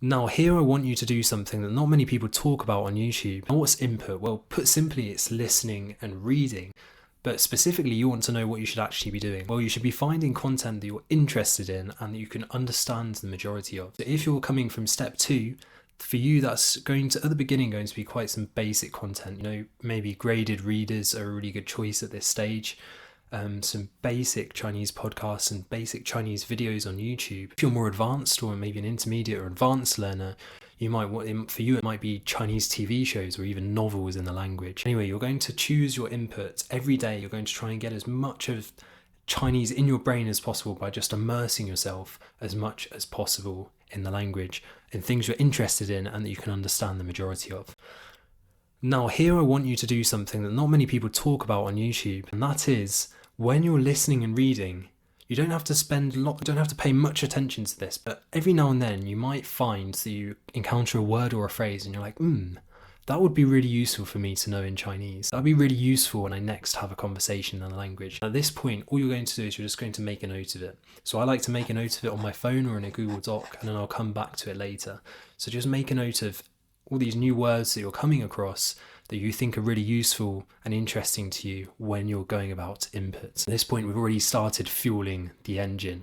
Now here I want you to do something that not many people talk about on YouTube. And what's input? Well, put simply, it's listening and reading. But specifically, you want to know what you should actually be doing. Well, you should be finding content that you're interested in and that you can understand the majority of. So if you're coming from step 2, for you, that's going to, at the beginning, going to be quite some basic content. Maybe graded readers are a really good choice at this stage. Some basic Chinese podcasts and basic Chinese videos on YouTube. If you're more advanced or maybe an intermediate or advanced learner, for you it might be Chinese TV shows or even novels in the language. Anyway, you're going to choose your inputs every day. You're going to try and get as much of Chinese in your brain as possible by just immersing yourself as much as possible in the language, in things you're interested in and that you can understand the majority of. Now here I want you to do something that not many people talk about on YouTube, and that is, when you're listening and reading, you don't have to pay much attention to this, but every now and then you might find that you encounter a word or a phrase and you're like, that would be really useful for me to know in Chinese. That'd be really useful when I next have a conversation in the language. At this point, all you're going to do is you're just going to make a note of it. So I like to make a note of it on my phone or in a Google Doc, and then I'll come back to it later. So just make a note of all these new words that you're coming across that you think are really useful and interesting to you when you're going about inputs. At this point, we've already started fueling the engine.